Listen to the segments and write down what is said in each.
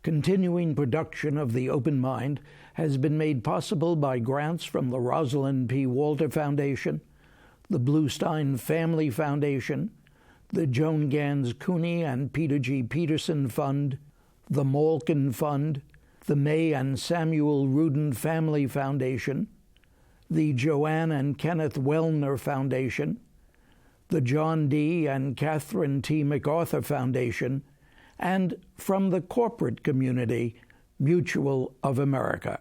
Continuing production of The Open Mind has been made possible by grants from the Rosalind P. Walter Foundation, the Bluestein Family Foundation, the Joan Ganz Cooney and Peter G. Peterson Fund, the Malkin Fund, the May and Samuel Rudin Family Foundation, the JoAnn and Kenneth Wellner Foundation, the John D. and Catherine T. MacArthur Foundation, and from the corporate community, Mutual of America.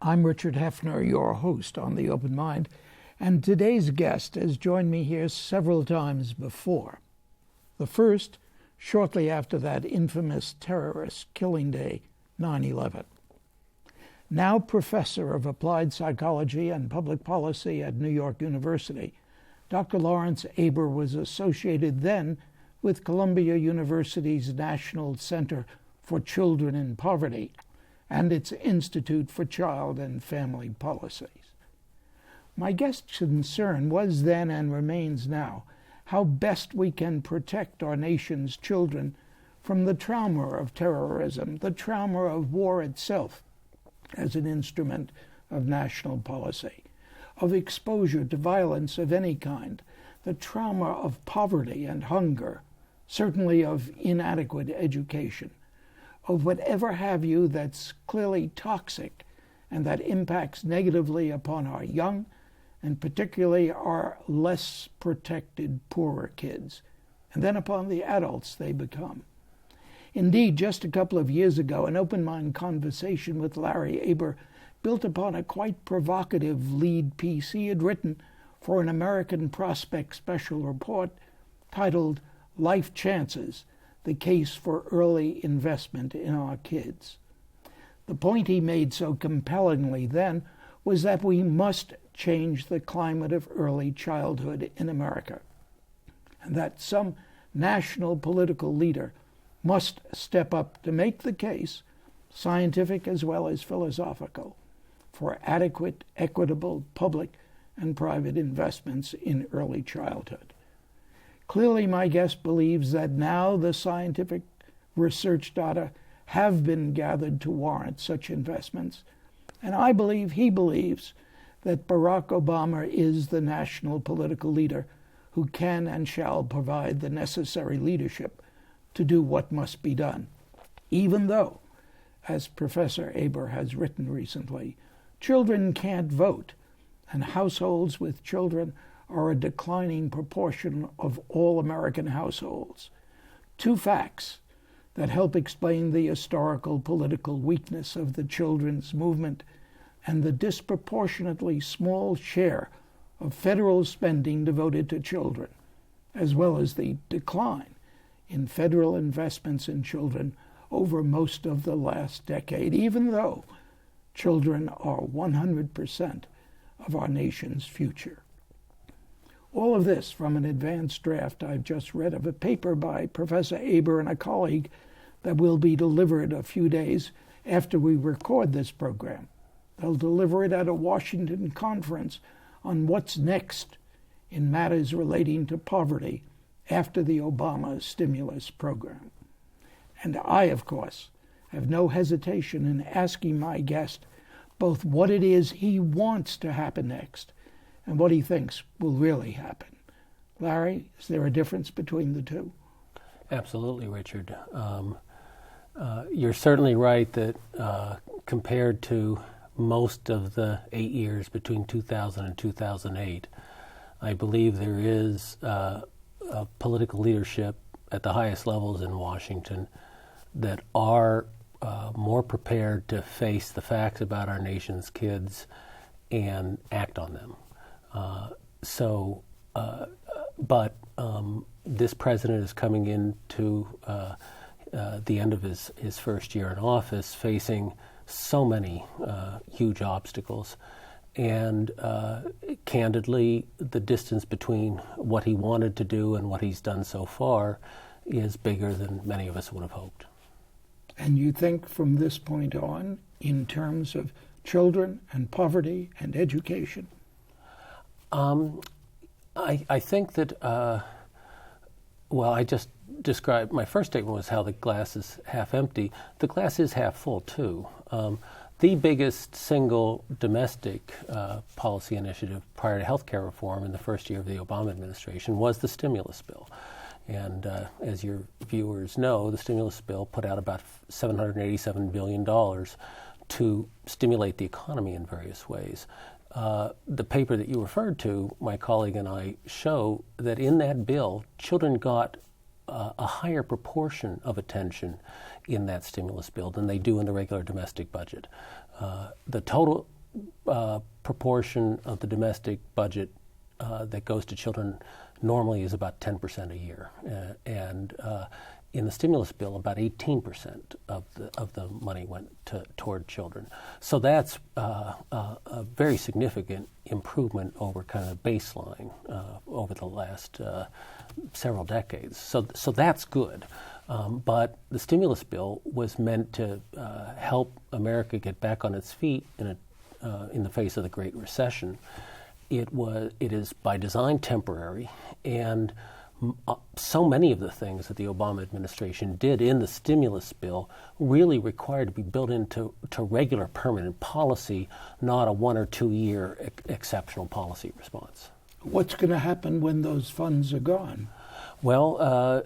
I'm Richard Heffner, your host on The Open Mind, and today's guest has joined me here several times before. The first, shortly after that infamous terrorist killing day, 9/11. Now professor of applied psychology and public policy at New York University, Dr. Lawrence Aber was associated then with Columbia University's National Center for Children in Poverty and its Institute for Child and Family Policies. My guest's concern was then and remains now how best we can protect our nation's children from the trauma of terrorism, the trauma of war itself as an instrument of national policy, of exposure to violence of any kind, the trauma of poverty and hunger, certainly of inadequate education, of whatever have you that's clearly toxic and that impacts negatively upon our young and particularly our less protected, poorer kids, and then upon the adults they become. Indeed, just a couple of years ago, an open-mind conversation with Larry Aber built upon a quite provocative lead piece he had written for an American Prospect special report titled Life Chances, the Case for Early Investment in Our Kids. The point he made so compellingly then was that we must change the climate of early childhood in America, and that some national political leader must step up to make the case, scientific as well as philosophical, for adequate, equitable public and private investments in early childhood. Clearly, my guest believes that now the scientific research data have been gathered to warrant such investments, and I believe he believes that Barack Obama is the national political leader who can and shall provide the necessary leadership to do what must be done, even though, as Professor Aber has written recently, children can't vote, and households with children are a declining proportion of all American households. Two facts that help explain the historical political weakness of the children's movement and the disproportionately small share of federal spending devoted to children, as well as the decline in federal investments in children over most of the last decade, even though children are 100% of our nation's future. All of this from an advanced draft I've just read of a paper by Professor Aber and a colleague that will be delivered a few days after we record this program. They'll deliver it at a Washington conference on what's next in matters relating to poverty after the Obama stimulus program. And I, of course, have no hesitation in asking my guest both what it is he wants to happen next and what he thinks will really happen. Larry, is there a difference between the two? Absolutely, Richard. You're certainly right that compared to most of the 8 years between 2000 and 2008, I believe there is a political leadership at the highest levels in Washington that are more prepared to face the facts about our nation's kids and act on them. But this president is coming into the end of his first year in office, facing so many huge obstacles. And candidly, the distance between what he wanted to do and what he's done so far is bigger than many of us would have hoped. And you think from this point on, in terms of children and poverty and education? I think that, well, I just described, my first statement was how the glass is half empty. The glass is half full, too. The biggest single domestic policy initiative prior to health care reform in the first year of the Obama administration was the stimulus bill. And as your viewers know, the stimulus bill put out about $787 billion to stimulate the economy in various ways. The paper that you referred to, my colleague and I show that in that bill, children got a higher proportion of attention in that stimulus bill than they do in the regular domestic budget. The total proportion of the domestic budget that goes to children normally is about 10% a year, and in the stimulus bill, about 18% of the money went toward children. So that's a very significant improvement over kind of baseline over the last several decades. So that's good. But the stimulus bill was meant to help America get back on its feet in the face of the Great Recession. It is by design temporary, and so many of the things that the Obama administration did in the stimulus bill really required to be built into regular permanent policy, not a 1 or 2 year exceptional policy response. What's going to happen when those funds are gone? Well,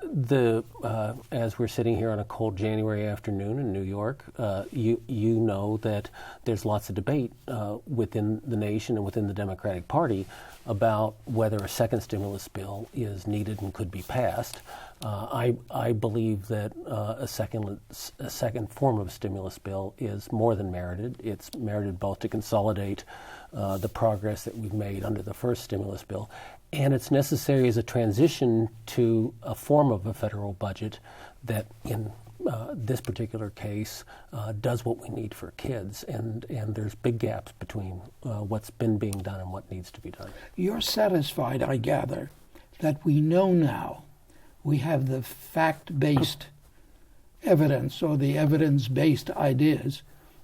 as we're sitting here on a cold January afternoon in New York, you know that there's lots of debate within the nation and within the Democratic Party about whether a second stimulus bill is needed and could be passed. I believe that a second form of stimulus bill is more than merited. It's merited both to consolidate the progress that we've made under the first stimulus bill, and it's necessary as a transition to a form of a federal budget that, in this particular case, does what we need for kids. And there's big gaps between what's been being done and what needs to be done. You're satisfied, I gather, that we know now, we have the fact-based evidence or the evidence-based ideas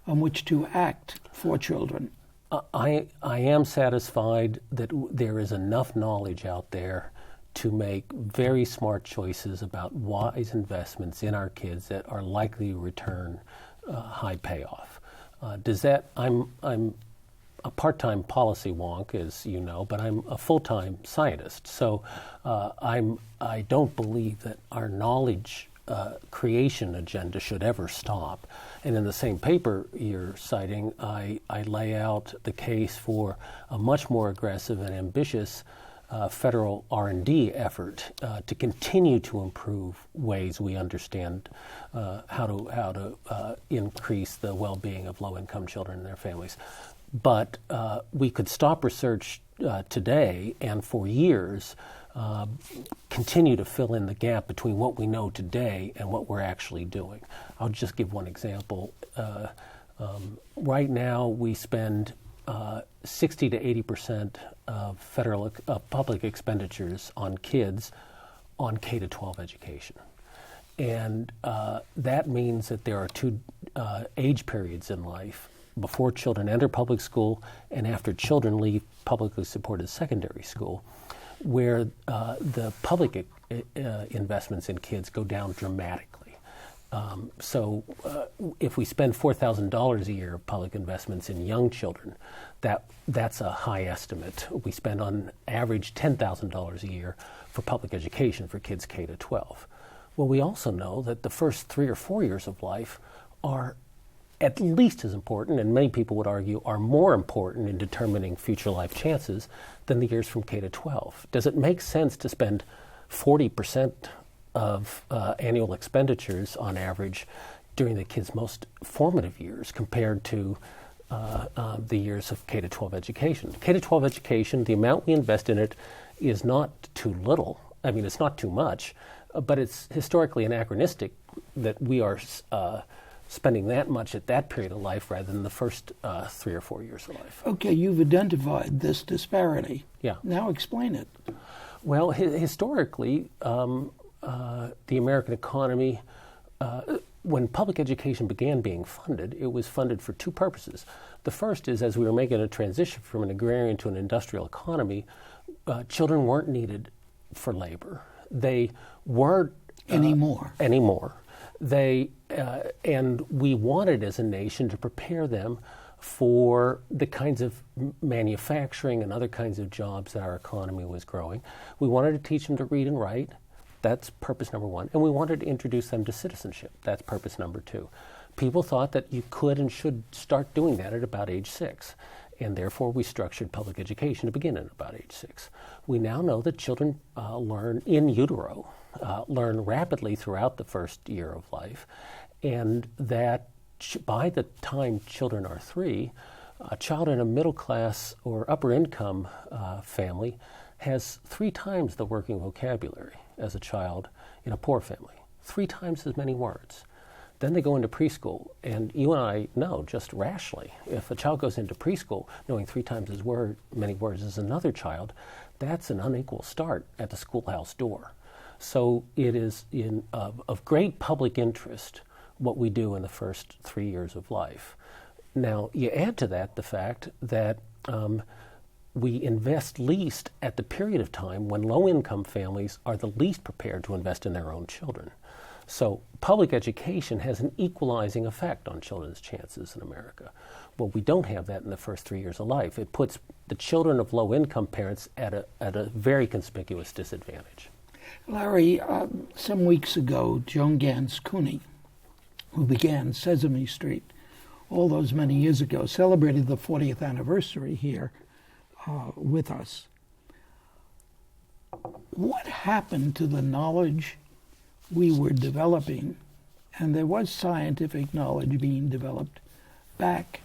on which to act for children. I am satisfied that there is enough knowledge out there to make very smart choices about wise investments in our kids that are likely to return high payoff. I'm a part-time policy wonk, as you know, but I'm a full-time scientist. So I don't believe that our knowledge creation agenda should ever stop. And in the same paper you're citing, I lay out the case for a much more aggressive and ambitious federal R&D effort to continue to improve ways we understand how to increase the well-being of low-income children and their families. But we could stop research today and for years continue to fill in the gap between what we know today and what we're actually doing. I'll just give one example. Right now, we spend 60 to 80% of federal public expenditures on kids on K-12 education. And that means that there are two age periods in life: before children enter public school and after children leave publicly supported secondary school, where the public investments in kids go down dramatically. So if we spend $4,000 a year of public investments in young children, that's a high estimate. We spend on average $10,000 a year for public education for kids K to 12. Well, we also know that the first 3 or 4 years of life are at least as important, and many people would argue are more important in determining future life chances than the years from K to 12. Does it make sense to spend 40% of annual expenditures on average during the kids' most formative years compared to the years of K to 12 education? K to 12 education, the amount we invest in it is not too little. I mean, it's not too much, but it's historically anachronistic that we are spending that much at that period of life rather than the first 3 or 4 years of life. Okay, you've identified this disparity. Yeah. Now explain it. Well, historically, the American economy, when public education began being funded, it was funded for two purposes. The first is, as we were making a transition from an agrarian to an industrial economy, children weren't needed for labor. They weren't Anymore. And we wanted as a nation to prepare them for the kinds of manufacturing and other kinds of jobs that our economy was growing. We wanted to teach them to read and write. That's purpose number one. And we wanted to introduce them to citizenship. That's purpose number two. People thought that you could and should start doing that at about age 6. And therefore, we structured public education to begin at about age 6. We now know that children learn in utero, learn rapidly throughout the first year of life, and that by the time children are 3, a child in a middle class or upper income family has 3 times the working vocabulary as a child in a poor family, 3 times as many words. Then they go into preschool, and you and I know just rationally, if a child goes into preschool knowing 3 times as many words as another child, that's an unequal start at the schoolhouse door. So it is of great public interest what we do in the first 3 years of life. Now, you add to that the fact that we invest least at the period of time when low-income families are the least prepared to invest in their own children. So public education has an equalizing effect on children's chances in America. Well, we don't have that in the first 3 years of life. It puts the children of low-income parents at a very conspicuous disadvantage. Larry, some weeks ago, Joan Ganz Cooney, who began Sesame Street all those many years ago, celebrated the 40th anniversary here with us. What happened to the knowledge we were developing, and there was scientific knowledge being developed back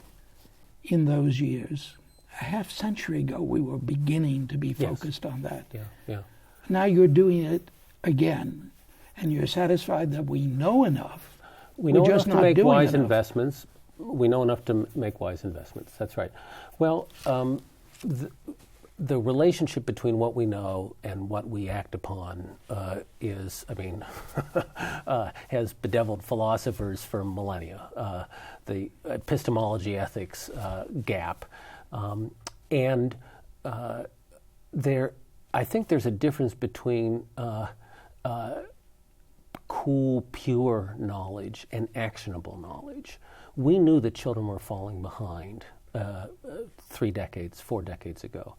in those years? A half century ago, we were beginning to be focused on that. Yeah. Now you're doing it again, and you're satisfied that we know enough. We know enough to make wise investments. We know enough to make wise investments. That's right. Well, the relationship between what we know and what we act upon has bedeviled philosophers for millennia. The epistemology ethics gap. I think there's a difference between cool, pure knowledge and actionable knowledge. We knew that children were falling behind 3 decades, 4 decades ago.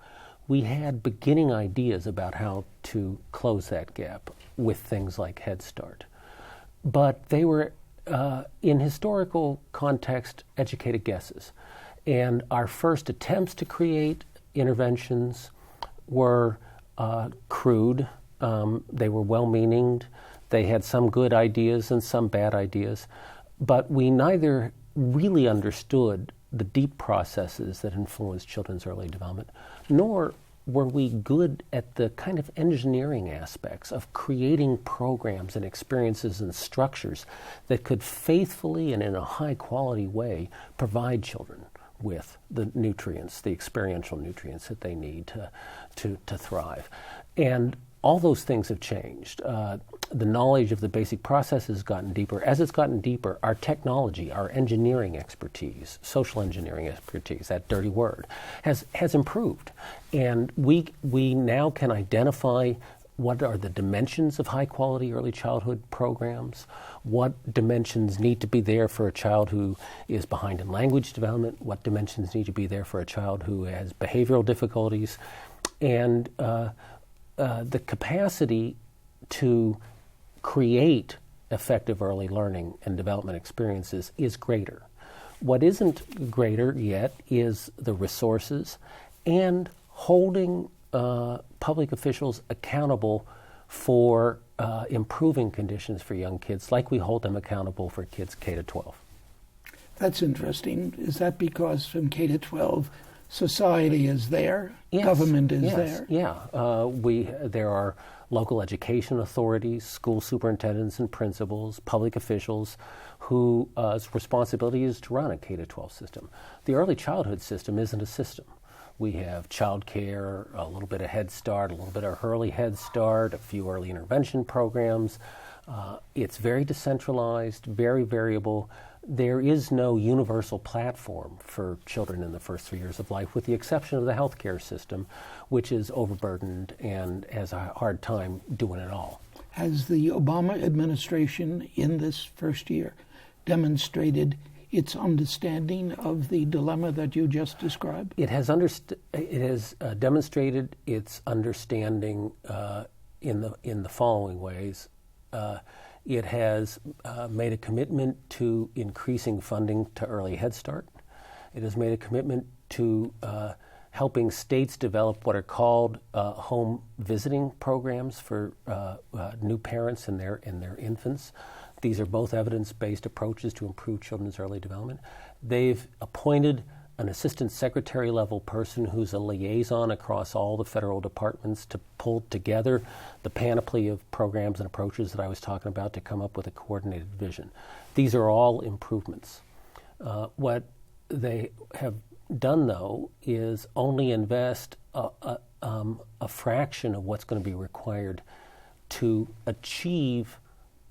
We had beginning ideas about how to close that gap with things like Head Start. But they were, in historical context, educated guesses. And our first attempts to create interventions were crude. They were well-meaning. They had some good ideas and some bad ideas. But we neither really understood the deep processes that influence children's early development, nor were we good at the kind of engineering aspects of creating programs and experiences and structures that could faithfully and in a high-quality way provide children with the nutrients, the experiential nutrients that they need to thrive. And all those things have changed. The knowledge of the basic process has gotten deeper. As it's gotten deeper, our technology, our engineering expertise, social engineering expertise, that dirty word, has improved. And we now can identify what are the dimensions of high-quality early childhood programs, what dimensions need to be there for a child who is behind in language development, what dimensions need to be there for a child who has behavioral difficulties, and the capacity to create effective early learning and development experiences is greater. What isn't greater yet is the resources and holding public officials accountable for improving conditions for young kids like we hold them accountable for kids K to 12. That's interesting. Is that because from K to 12 society is there, yes, government is yes, there? Yeah, there are local education authorities, school superintendents and principals, public officials whose responsibility is to run a K-12 system. The early childhood system isn't a system. We have child care, a little bit of Head Start, a little bit of early Head Start, a few early intervention programs. It's very decentralized, very variable. There is no universal platform for children in the first 3 years of life, with the exception of the healthcare system, which is overburdened and has a hard time doing it all. Has the Obama administration in this first year demonstrated its understanding of the dilemma that you just described? It has demonstrated its understanding in the following ways. It has made a commitment to increasing funding to early Head Start. It has made a commitment to helping states develop what are called home visiting programs for new parents and their infants. These are both evidence-based approaches to improve children's early development. They've appointed an assistant secretary level person who's a liaison across all the federal departments to pull together the panoply of programs and approaches that I was talking about to come up with a coordinated vision. These are all improvements. What they have done, though, is only invest a fraction of what's going to be required to achieve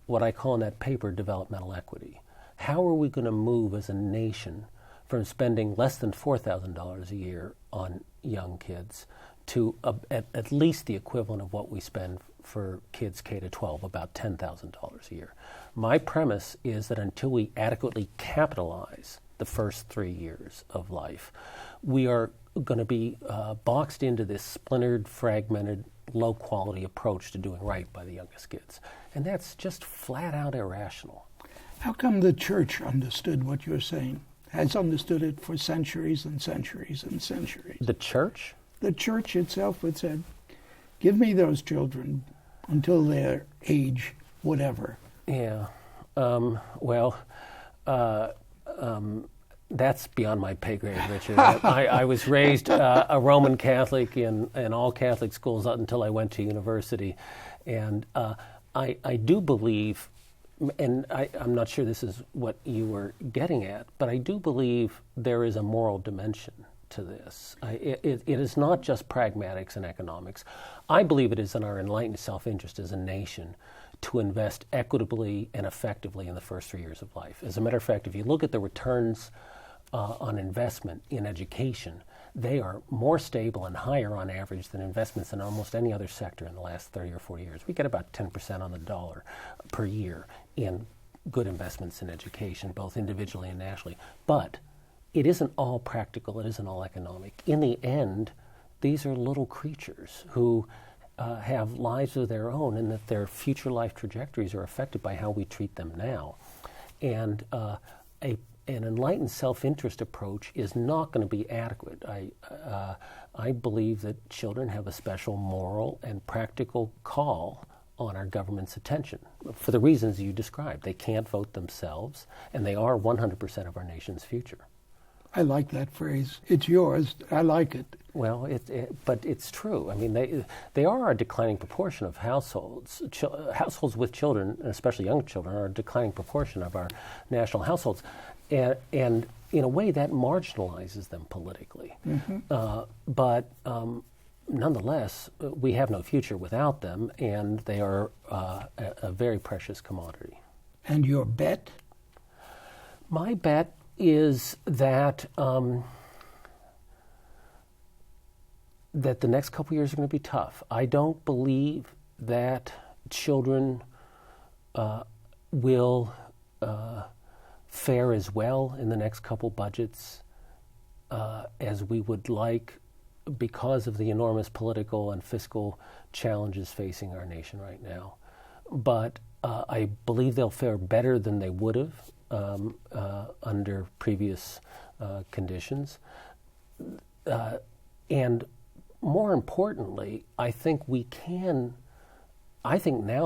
what I call in that paper developmental equity. How are we going to move as a nation from spending less than $4,000 a year on young kids to at least the equivalent of what we spend for kids K-12, about $10,000 a year? My premise is that until we adequately capitalize the first 3 years of life, we are going to be boxed into this splintered, fragmented, low-quality approach to doing right by the youngest kids. And that's just flat out irrational. How come the church understood what you're saying? Has understood it for centuries and centuries and centuries. The church? The church itself would say, give me those children until their age, whatever. Yeah. That's beyond my pay grade, Richard. I was raised a Roman Catholic in all Catholic schools until I went to university. And I do believe, and I'm not sure this is what you were getting at, but I do believe there is a moral dimension to this. It is not just pragmatics and economics. I believe it is in our enlightened self-interest as a nation to invest equitably and effectively in the first 3 years of life. As a matter of fact, if you look at the returns on investment in education, they are more stable and higher on average than investments in almost any other sector in the last 30 or 40 years. We get about 10% on the dollar per year in good investments in education, both individually and nationally. But it isn't all practical, it isn't all economic. In the end, these are little creatures who have lives of their own, and that their future life trajectories are affected by how we treat them now. And an enlightened self-interest approach is not going to be adequate. I believe that children have a special moral and practical call on our government's attention for the reasons you described. They can't vote themselves, and they are 100% of our nation's future. I like that phrase. It's yours. I like it. Well, but it's true. I mean, they are a declining proportion of households. Households with children, especially young children, are a declining proportion of our national households. And in a way, that marginalizes them politically. Mm-hmm. But nonetheless, we have no future without them, and they are a very precious commodity. And your bet? My bet is that that the next couple years are going to be tough. I don't believe that children will fare as well in the next couple budgets as we would like, because of the enormous political and fiscal challenges facing our nation right now. But I believe they'll fare better than they would have under previous conditions. And more importantly, I think now's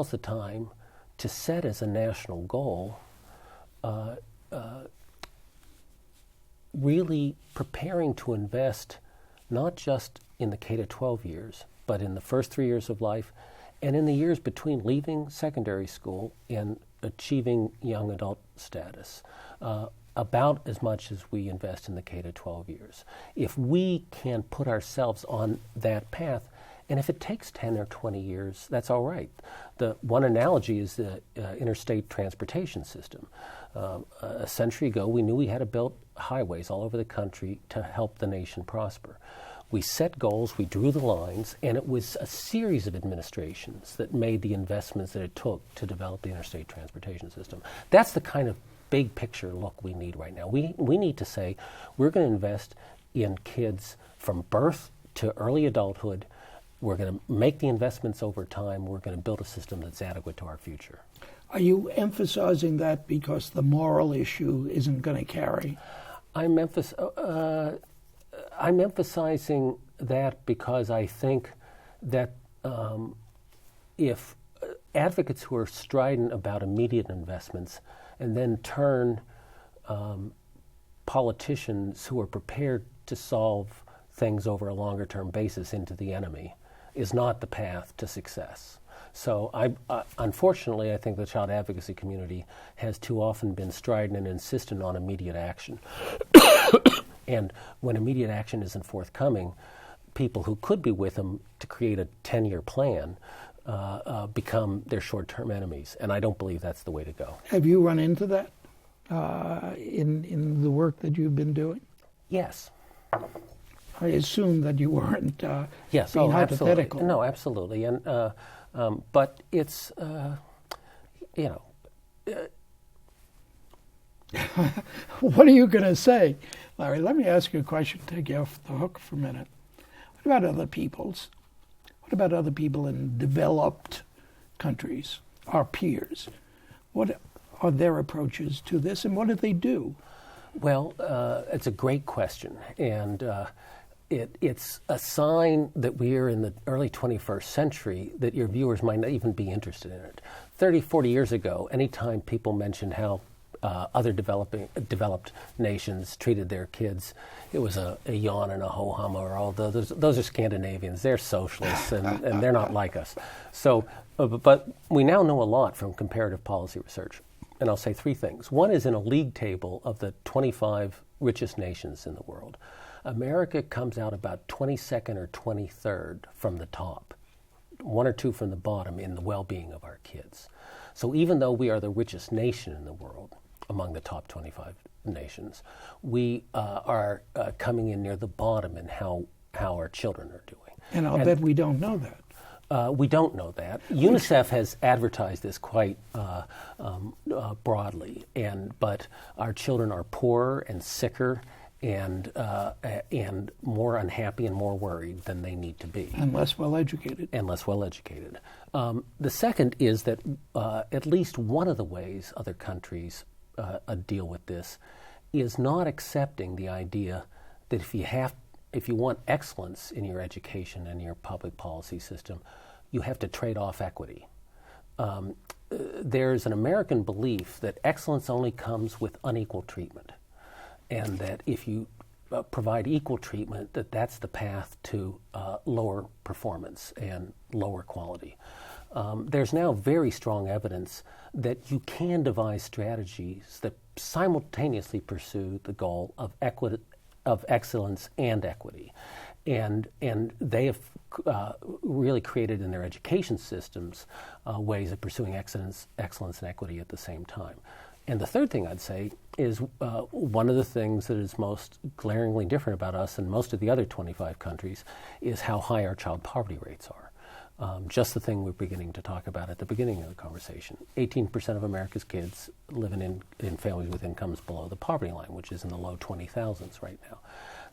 the time to set as a national goal really preparing to invest not just in the K-12 years, but in the first 3 years of life And in the years between leaving secondary school and achieving young adult status, about as much as we invest in the K to 12 years. If we can put ourselves on that path, and if it takes 10 or 20 years, that's all right. The one analogy is the interstate transportation system. A century ago, we knew we had to build highways all over the country to help the nation prosper. We set goals, we drew the lines, and it was a series of administrations that made the investments that it took to develop the interstate transportation system. That's the kind of big picture look we need right now. We need to say we're going to invest in kids from birth to early adulthood. We're going to make the investments over time. We're going to build a system that's adequate to our future. Are you emphasizing that because the moral issue isn't going to carry? I'm emphasizing that because I think that if advocates who are strident about immediate investments and then turn politicians who are prepared to solve things over a longer-term basis into the enemy is not the path to success. So unfortunately, I think the child advocacy community has too often been strident and insistent on immediate action. And when immediate action isn't forthcoming, people who could be with them to create a 10-year plan become their short-term enemies. And I don't believe that's the way to go. Have you run into that in the work that you've been doing? Yes. I assume that you weren't yes. being Absolutely. hypothetical. No, absolutely. And but it's What are you going to say, Larry? Let me ask you a question. Take you off the hook for a minute. What about other peoples? What about other people in developed countries, our peers? What are their approaches to this, and what do they do? Well, it's a great question, and it's a sign that we are in the early 21st century that your viewers might not even be interested in it. 30, 40 years ago, anytime people mentioned how other developed nations treated their kids, it was a yawn and a ho-hum, or all those are Scandinavians. They're socialists, and they're not like us. So, but we now know a lot from comparative policy research. And I'll say three things. One is in a league table of the 25 richest nations in the world. America comes out about 22nd or 23rd from the top, one or two from the bottom in the well-being of our kids. So even though we are the richest nation in the world, among the top 25 nations, we are coming in near the bottom in how our children are doing. And I'll bet we don't know that. We don't know that. UNICEF has advertised this quite broadly, but our children are poorer and sicker and more unhappy and more worried than they need to be. And less well educated. The second is that at least one of the ways other countries deal with this is not accepting the idea that if you want excellence in your education and your public policy system, you have to trade off equity. There's an American belief that excellence only comes with unequal treatment, and that if you provide equal treatment, that's the path to lower performance and lower quality. There's now very strong evidence that you can devise strategies that simultaneously pursue the goal of excellence and equity. And they have really created in their education systems ways of pursuing excellence and equity at the same time. And the third thing I'd say is one of the things that is most glaringly different about us and most of the other 25 countries is how high our child poverty rates are. Just the thing we're beginning to talk about at the beginning of the conversation. 18% of America's kids living in families with incomes below the poverty line, which is in the low 20,000s right now.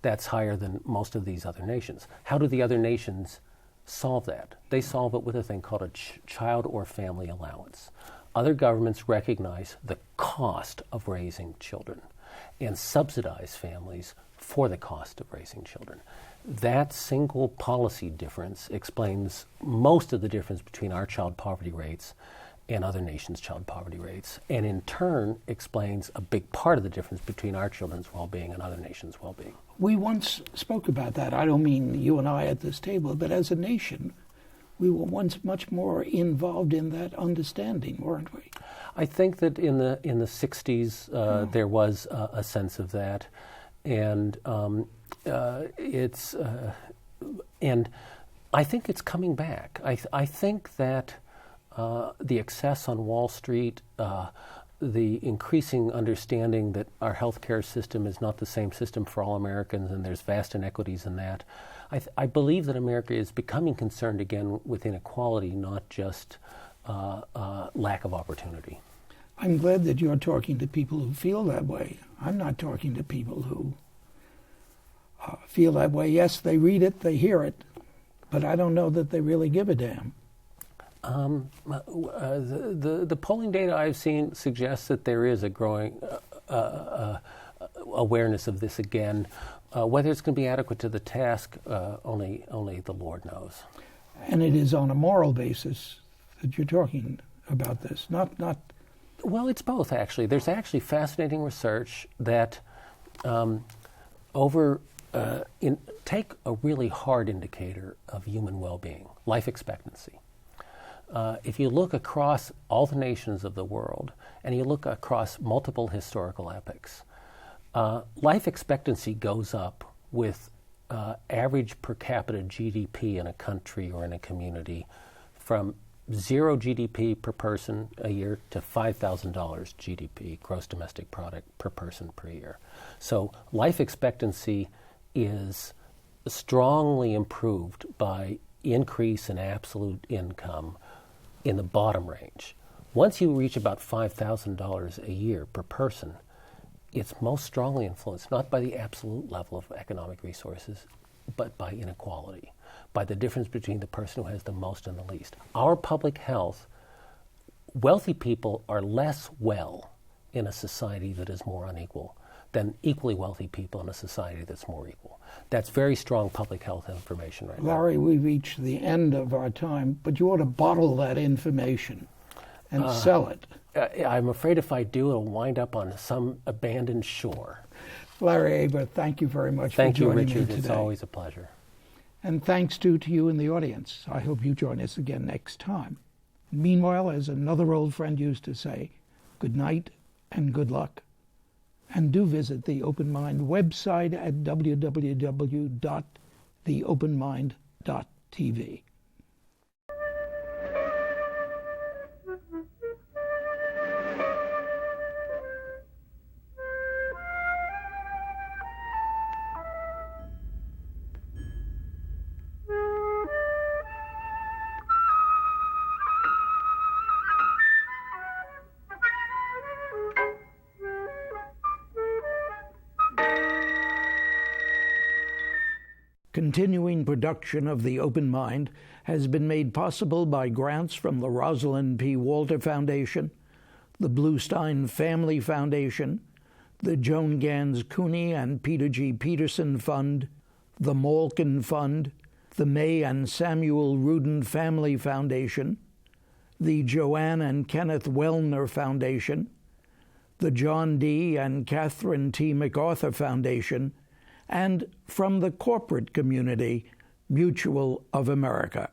That's higher than most of these other nations. How do the other nations solve that? They solve it with a thing called a child or family allowance. Other governments recognize the cost of raising children and subsidize families for the cost of raising children. That single policy difference explains most of the difference between our child poverty rates and other nations' child poverty rates, and in turn explains a big part of the difference between our children's well-being and other nations' well-being. We once spoke about that. I don't mean you and I at this table, but as a nation, We were once much more involved in that understanding, weren't we? I think that in the 60s there was a sense of that, and and I think it's coming back. I think that the excess on Wall Street, the increasing understanding that our healthcare system is not the same system for all Americans, and there's vast inequities in that. I believe that America is becoming concerned again with inequality, not just lack of opportunity. I'm glad that you're talking to people who feel that way. I'm not talking to people who feel that way. Yes, they read it, they hear it, but I don't know that they really give a damn. The polling data I've seen suggests that there is a growing awareness of this again. Whether it's going to be adequate to the task, only the Lord knows. And it is on a moral basis that you're talking about this, not. Well, it's both actually. There's actually fascinating research that take a really hard indicator of human well-being, life expectancy. If you look across all the nations of the world and you look across multiple historical epochs, life expectancy goes up with average per capita GDP in a country or in a community from 0 GDP per person a year to $5,000 GDP, gross domestic product, per person per year. So life expectancy is strongly improved by increase in absolute income in the bottom range. Once you reach about $5,000 a year per person, it's most strongly influenced not by the absolute level of economic resources, but by inequality, by the difference between the person who has the most and the least. Our public health, wealthy people are less well in a society that is more unequal than equally wealthy people in a society that's more equal. That's very strong public health information right now. Larry, we've reached the end of our time, but you ought to bottle that information and sell it. I'm afraid if I do, it'll wind up on some abandoned shore. Larry Aber, thank you very much for joining me today. Thank you, Richard. It's always a pleasure. And thanks to you in the audience. I hope you join us again next time. Meanwhile, as another old friend used to say, good night and good luck. And do visit the Open Mind website at www.theopenmind.tv. Continuing production of The Open Mind has been made possible by grants from the Rosalind P. Walter Foundation, the Bluestein Family Foundation, the Joan Ganz Cooney and Peter G. Peterson Fund, the Malkin Fund, the May and Samuel Rudin Family Foundation, the JoAnn and Kenneth Wellner Foundation, the John D. and Catherine T. MacArthur Foundation, and from the corporate community, Mutual of America.